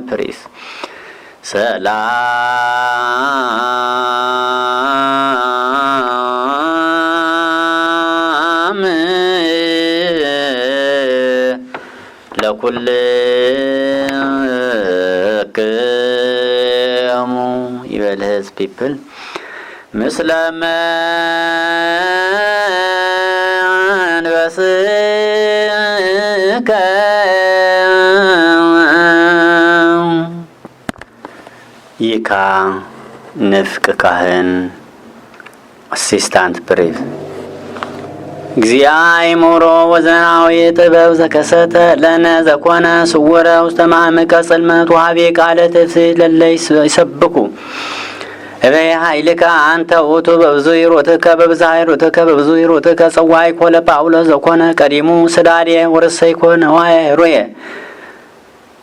ፕሪስ ሰላም ለኩልክሙ ይበል ህዝብ ፒፕል ምስለ መንበስከ ይካ ንፍቅ ካህን አሲስታንት ፕሪፍ እግዚአይ ሞሮ ወዘናዊ ጥበብ ዘከሰተ ለነ ዘኮነ ስውረ ውስተ ማዕምቀ ጽልመት ወሀቤ ቃለ ትፍስሕት ለለይ ይሰብኩ እበይ ኃይልከ አንተ ውእቱ በብዙ ሂሩትከ በብዙ ሂሩትከ በብዙ ሂሩትከ ጸዋይ ኮለ ጳውሎስ ዘኮነ ቀዲሙ ስዳዴ ወርሰይ ኮነ ዋይ ሮየ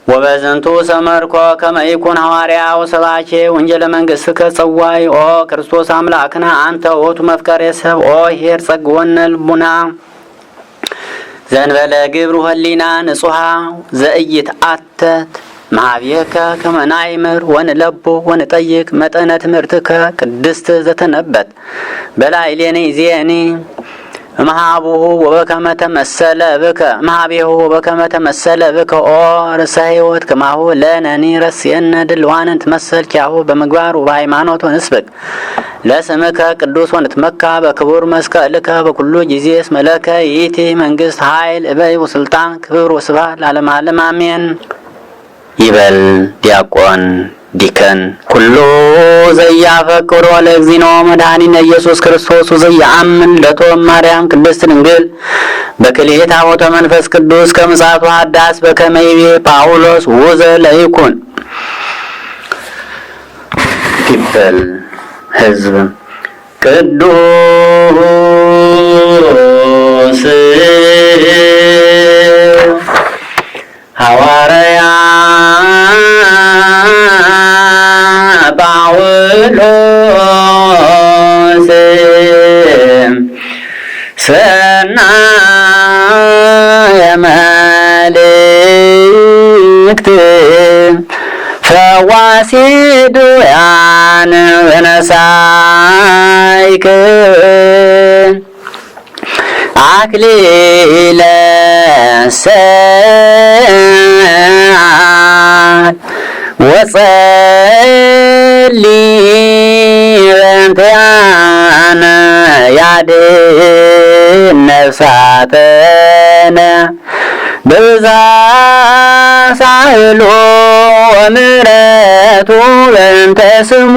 ወበዝንቱ ሰመርኮ ከመ ይኩን ሐዋርያ ወሰባኬ ወንጌለ መንግሥትከ ጸዋይ ኦ ክርስቶስ አምላክነ አንተ ውእቱ መፍቀሬ ሰብ ኦ ኄር ጸግወነ ልቡና ዘእንበለ ግብር ወህሊና ንጹሐ ዘኢይትአተት መሀቤከ ከመ ናእምር ወንለቦ ወንጠይቅ መጠነ ትምህርትከ ቅድስት ዘተነበት በላዕሌነ ይእዜኒ እምኀቡሁ ወበከመ ተመሰለ ብከ እምኀቤሁ ወበከመ ተመሰለ ብከ ኦ ርእሰ ሕይወት ከማሁ ለነኒ ረስየነ ድልዋን ትመሰል ኪያሁ በምግባር ወበሃይማኖት ወንስብክ ለስምከ ቅዱስ ወንትመካ በክቡር መስቀልከ በኩሉ ጊዜ እስመ ለከ ይእቲ መንግሥት ኃይል እበይ ወስልጣን ክብር ወስብሐት ለዓለመ ዓለም አሜን። ይበል ዲያቆን ዲከን ኩሉ ዘያፈቅሮ ለእግዚእነ መድኃኒነ ኢየሱስ ክርስቶስ ወዘየአምን ለቶም ማርያም ቅድስት ድንግል በክልኤታ ታቦተ መንፈስ ቅዱስ ከምጽአቱ ሀዳስ በከመ ይቤ ጳውሎስ ውእዘ ለይኩን ፒፕል ህዝብ ቅዱስ ሐዋርያ ጳውሎስ ሰናየ መልእክት ፈዋሲ ድውያን በነሳይክ አክሊለ ሰዓት ወጸሊ በእንቲአነ ያድኅን ነፍሳተነ በብዛት ሳህሉ ወምሕረቱ በእንተ ስሙ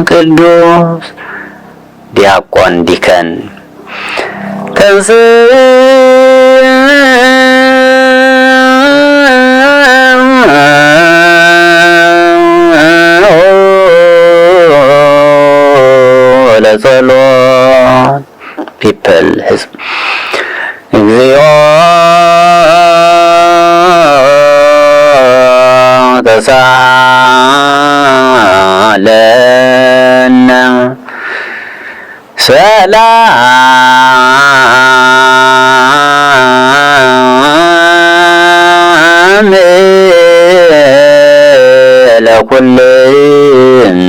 ቅዱስ ዲያቆን ዲከን ለጸሎት ፒፕል ህዝብ እግዚኦ ተሳለነ ሰላም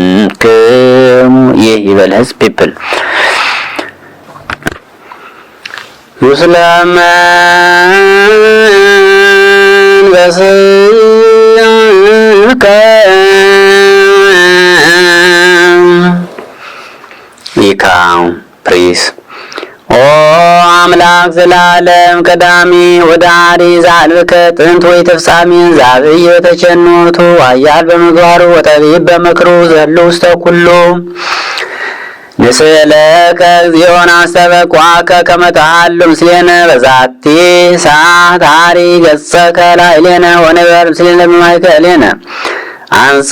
ለኩልክሙ ይህ ይበል ህዝብ ፒፕል ምስለ መንበስከ ይካ ፕሪስ ኦ አምላክ ዘላለም ቀዳሚ ወዳሪ ዛልብከ ጥንት ወይ ተፍጻሚ ዛብየ ተቸኖቱ አያል በምግባሩ ወጠቢብ በምክሩ ዘሎ ውስተ ኩሉ ንስእለከ እግዚኦን አስተበቋከ ከመ ተሃሉ ምስሌነ በዛቲ ሰዓት ሀሪ ገጸከ ላዕሌነ ወንበር ምስሌነ በማእከሌነ አንጽ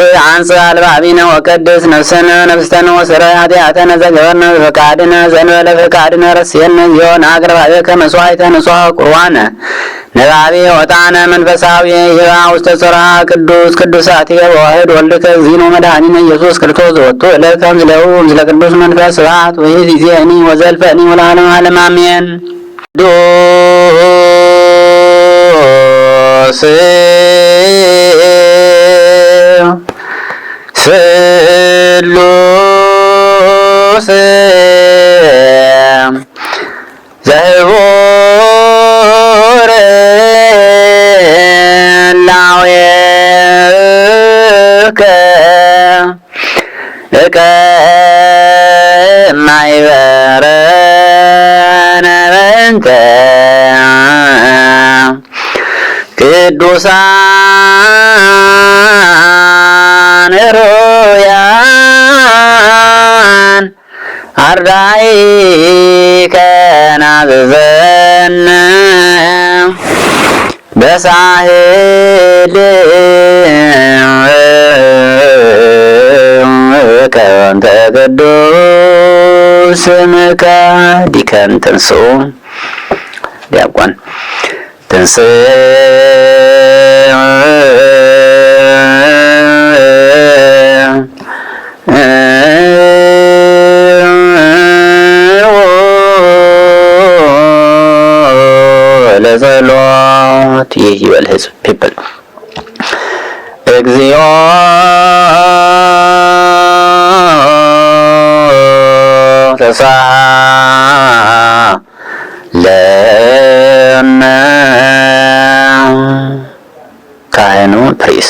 አልባቢነ ወቀድስ ነፍስነ ነፍስተነ ወስረ ኃጢአተነ ዘገበርነ በፈቃድነ ዘእንበለ ፈቃድነ ረስየነ ዚሆን አቅርባቤ ከመስዋዕተ ንጹሐ ቁርባነ ነባቤ ወጣነ መንፈሳዊ ይባ ውስተ ጽርሐ ቅዱስ ቅዱሳት በዋሕድ ወልድከ እግዚእነ መድኃኒነ ኢየሱስ ክርስቶስ ዘወቱ እለከ ምስሌሁ ምስለ ቅዱስ መንፈስ ስብሐት ወይእዜኒ ወዘልፈኒ ወለዓለመ ዓለም አሜን። ስሉስ ዘህቡር ላዌከ እቀማይበረነ በእንተ ቅዱሳን ሮያን አርዳኢከ ናዘዘነ በሳህል ከወንተ ቅዱስ ስምከ ዲከን ትንስኡ ዲያቆን ትንስኡ ለጸሎት ይህ ይበል ህዝብ ፒፕል እግዚኦ ተሳሃለነ ካህኑ ፕሪስ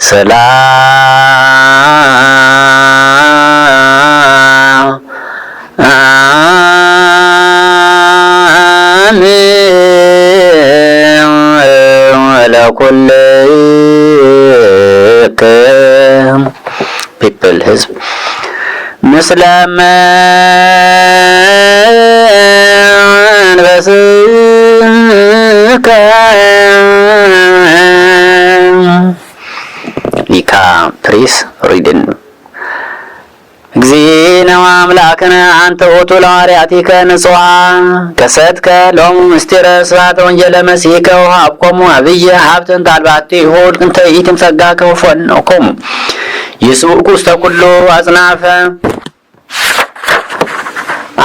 ሰላም ለኩልክም ፒፕል ህዝብ ምስለ መንፈስከ ሊካ ፕሪስ ሪድን እግዚእነ ወአምላክነ አንተ ውእቱ ለሐዋርያቲከ ንጹሐን ከሰትከ ሎሙ ምስጢረ ስብሐተ ወንጌለ መሲሕከ ወሀብኮሙ አብየ ሀብትን ታልባቲ ይሁድ እንተ ኢትምጸጋከ ወፈኖኮሙ ይስብኩ ውስተ ኩሉ አጽናፈ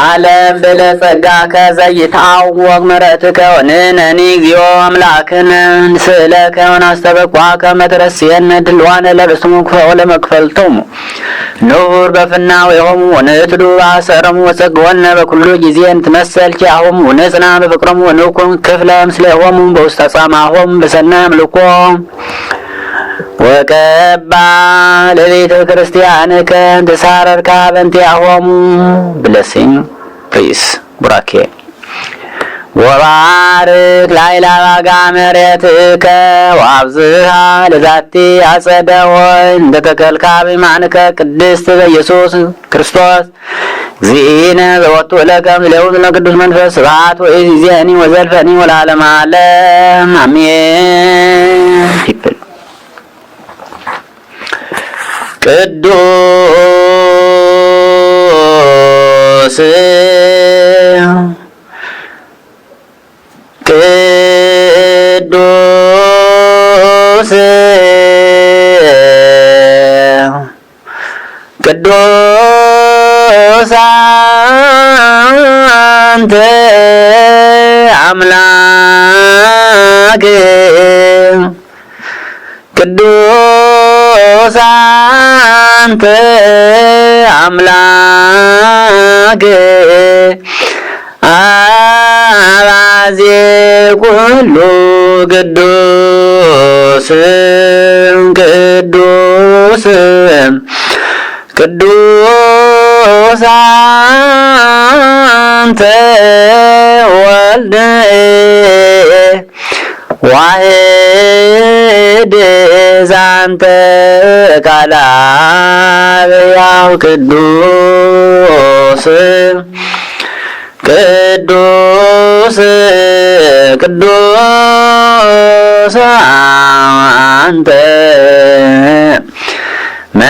ዓለም በለጸጋከ ዘይትዐወቅ ምሕረትከ ወንሕነኒ እግዚኦ አምላክነ ንስእለከ ወናስተበቅዖከ መትረስየነ ድልዋነ ለርእስሙ ወለመክፈልቶሙ ኑር በፍናዊሆሙ ወንእትሉ አሰረሙ ወጸግወነ በኩሉ ጊዜ እንትመሰል ኪያሆሙ ወንጽና በፍቅሮሙ ወንኩን ክፍለ ምስሌሆሙ በውስተ ጻማሆሙ በሰናይ አምልኮ ወቀባ ለቤተ ክርስቲያንከ እንተሳረርካ በእንቲአሆሙ ብለሲንግ ፕሊዝ ቡራኬ ወባርክ ላዕለ ዋጋ መሬትከ ወአብዝሃ ለዛቲ አጸደ ወይን እንተተከልካ በማንከ ቅድስት በኢየሱስ ክርስቶስ እግዚእነ ዘወቱ ለከ ምስሌሁ ለቅዱስ መንፈስ ስብሐት ወይእዜኒ ወዘልፈኒ ወለዓለመ ዓለም አሜን። ፒፕል ቅዱስ ቅዱስ ቅዱስ አንተ አምላክ ቅዱስ አንተ አምላክ አባዜ ኩሉ ቅዱስ ቅዱስ ቅዱስ አንተ ወልድ ዋሕድ ዛንተ ቃለ አብ ሕያው ቅዱስ ቅዱስ ቅዱስ አንተ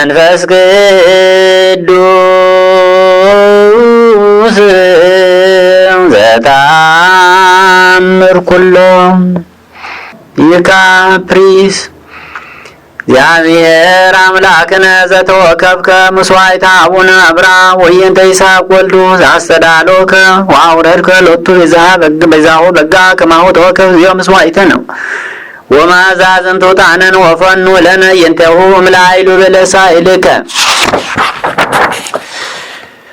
መንፈስ ቅዱስ ዘታምር ኩሎ ይካ ፕሪስ እግዚአብሔር አምላክነ ዘተወከብከ ምስዋዕተ አቡነ አብርሃም ወየንተ ይስሐቅ ወልዱ ዘአስተዳሎከ ወአውረድከ ሎቱ ቤዛሁ በጋ ከማሁ ተወከብ ዚዮ ምስዋዕትነ ወማዛ ዘንቶ ጣነን ወፈኑ ለነ የንተሁ እምላይሉ በለሳኢልከ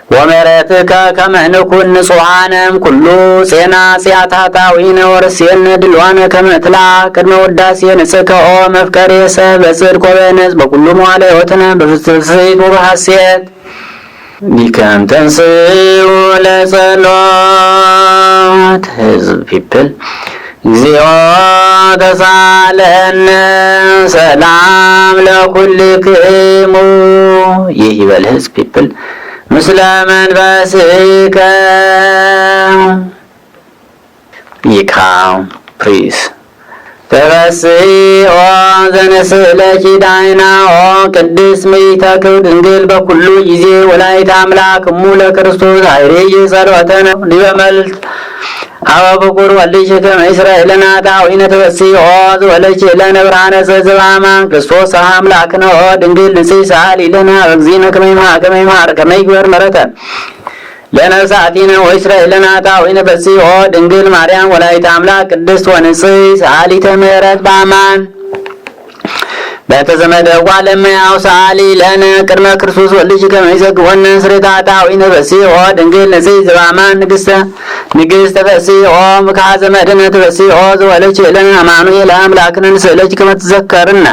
ወመረትከ ከመ ንኩን ንጹሐነም ኩሉ ጼና ጽያታታዊነ ወርስየነ ድልዋነ ከመ እትላ ቅድመ ውዳሴ ንጽሕከ ኦ መፍቀሬ ሰብ በጽድቅ ወበነጽ በኩሉ መዋዕለ ሕይወትነ በፍሥሕት ወበሐሴት ቢከም ተንሥኡ ለጸሎት ሕዝብ ፒፕል እግዚኦ ተሳለነ ሰላም ለኩልክሙ ይህ ይበል ሕዝብ ፒፕል ምስለ መንፈስከ ይካው ፕሪስ ተበስኦ ዘነስእለኪ ዳይና ኦ ቅድስት ምይተ ክብር ድንግል በኩሉ ጊዜ ወላዲተ አምላክ እሙ ለክርስቶስ ኃይሬየ ጸሎተነ ዲበ መልት አበ በኩር ወልድሽ ከመ እስራኤልና ዳዊነ ተበስኦ ዘወለድሽ ለነ ብርሃነ ዘበአማን ክርስቶስ አምላክነ ኦ ድንግል ንጽሕት ሰአሊ ለነ በእግዚእነ ከመ ይምሐር ከመ ይግበር ምሕረተ ለነፍሳቲነ ወእስራኤልና ዳዊነ በስኦ ድንግል ማርያም ወላዲተ አምላክ ቅድስት ወንጽሕት ሰአሊተ ምሕረት በአማን በተዘመደዋ ለማያው ሰአሊ ለነ ቅድመ ክርስቶስ ወልድሽ ከመ ይዘግወነ ስሬታ ዳዊነ በስኦ ድንግል ንጽሕት ዘበአማን ንግሥት ተበስኦ ምክሐ ዘመድነ ተበስኦ ዘወለድሽ ለነ አማኑኤል አምላክነ ንስእለኪ ከመ ትዘከርነ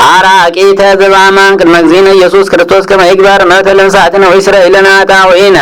አራቂተ ዘበአማን ቅድመ እግዚእነ ኢየሱስ ክርስቶስ ከመ ይግበር ምሕረተ ለነፍሳቲነ ወእስራኤልና ዳዊነ